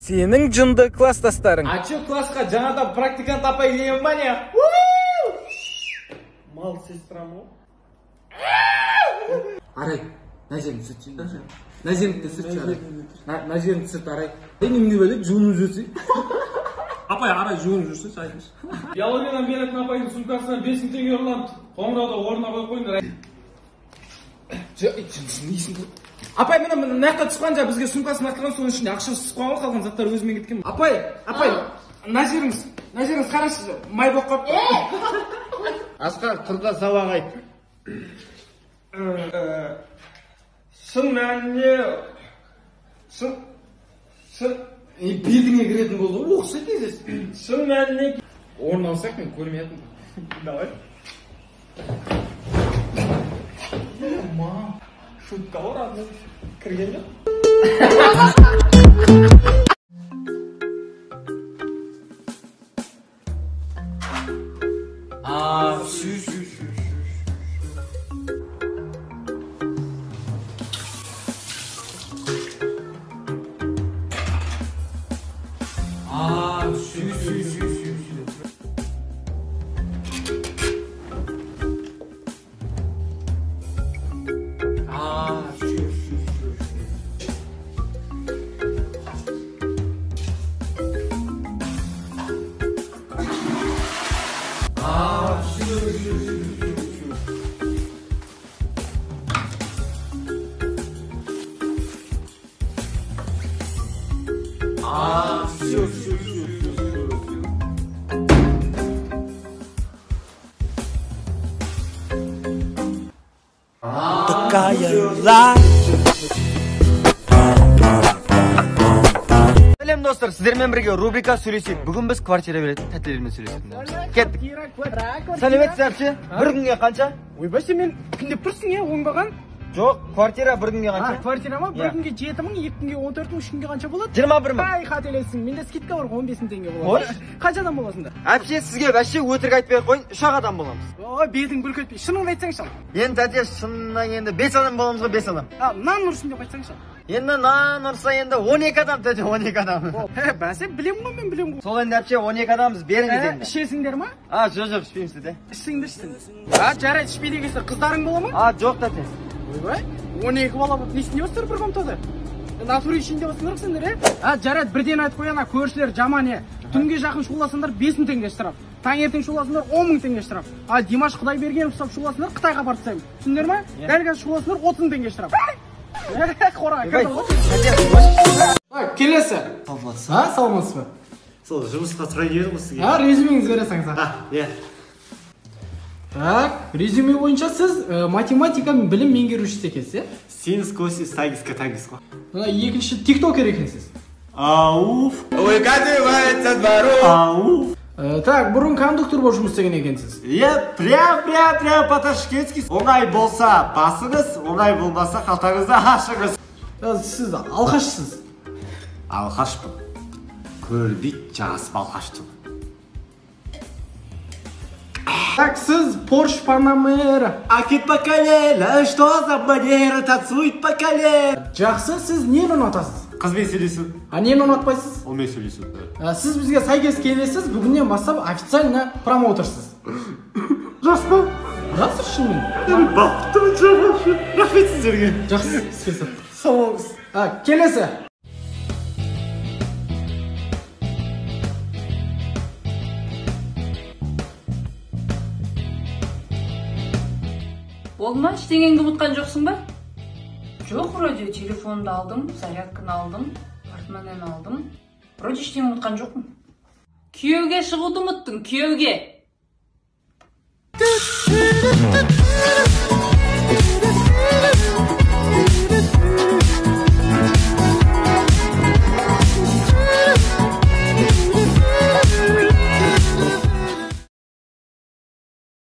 Senin jınды класстастарың. Ачы классқа жаңадан практикант апай келген ба не? Мал сестрам о. Арай, на жерін сүртші. На жерінді сүртші Арай. На жерінді сүрт Арай. Немене бөлек жуынып жүрсі. Апай Арай жуынып жүрсі, айтыңыз. Биологиядан беретін апайдың сумкасынан 5000 теңге ұрланды. Қоңырауда орнына қойып қойыңдар. Апай мына мына жаққа түсқанда бізге сумкасын артқан соның ішінде ақша түсіп қалған, қалған заттар өзімен кеткен. Апай, мына жеріңіз қарашы, май болып қалыпты. Асқар, тұрда сабақ айт. Шын мәніне Белдіңе кіретін болды, оқыса кезес. шын мәніне Орын алсақ мен көрмейтін. давай. Шутка бар адны кірген жоқ. Сәлем достар, сіздермен бірге рубрика сөйлесейік. Бүгін біз квартира беретін тәттелермен сөйлесетін. Кеттік. Сәлеметсіздер ше? Бір күнге қанша? Ойбай, сен мен күндеп тұрсың е, оңбаған? Жоқ, квартира бір күнге қанша? Квартира ма? Бір күнге 7 мың, 2 күнге 14 мың, 3 күнге қанша болады? 21 мың. Ай, қателессің. Менде скидка бар, 15 мың теңге болады. Қанша адам боласыңдар? Әпше, сізге бәше өтірік айтпай қойын, 3 адам боламыз. Ой, бетің бүлк етпей. Шыныңды айтсаңшы. Енді тәте, шыннан енді 5 адам боламыз ғой, 5 адам. Нан ұрсын деп айтсаңшы. Енді нан ұрса енді 12 адам тәте, 12 адам. Бәсе, білем ғой, мен білем ғой. Сол енді әпше 12 адамыз, беріңіз енді. Ішесіңдер ма? Жоқ, ішпейміз тәте. Ішсіңдер, жарайды, ішпейді екенсіздер. Қыздарың бола ма? Жоқ тәте. Ойбай, 12 бала болып несіне өстір бір комнатада? Натуре ішінде осыңдар сендер, жарайды, бірден айтып қояна, көршілер жаман е. Түнге жақын шуласыңдар 5 мың теңге штраф. Таңертең шуласыңдар 10 мың теңге штраф. Димаш Құдайбергенов ұстап шуласыңдар Қытайға барып тастаймын. Түсіндіңдер ма? Дәл қазір шуласыңдар 30 мың теңге штраф. Келесі. Саламатсыз ба? Сол жұмысқа сұрай келді ғой сізге. Резюмеңізді бересіңіз. Так, резюме бойынша сіз математика білім меңгерушісі екенсіз, Синус, косинус, тагиска, тагис қой. Екінші тиктокер екенсіз. Ауф. Выкатывается дворов. Ауф. Так, бұрын кондуктор болып жұмыс істеген екенсіз. Прям по-ташкентски. Оңай болса басыңыз, оңай болмаса қалтаңызды ашыңыз. Сіз алқашсыз. Алқашпын. Көрбейт жас балқаштым. Так, сіз Porsche Panamera. Акит по колено, что за манера, танцует по колено. Жақсы, сіз нені ұнатасыз? Қызбен сөйлесу. Нені ұнатпайсыз? Онымен сөйлесу. Сіз бізге сәйкес келесіз, бүгіннен бастап официально промоутерсіз. Жас па? Жас шынымен. Бақыттымын жамашы. Рахмет сіздерге. Жақсы, іске сау болыңыз. Келесі. Olma, ештеңеңді ұмытқан жоқсың ба? Жоқ, вроде телефонды алдым, зарядканы алдым, портмонені алдым. Вроде ештеңе ұмытқан жоқпын. Күйеуге шығуды ұмыттың, күйеуге.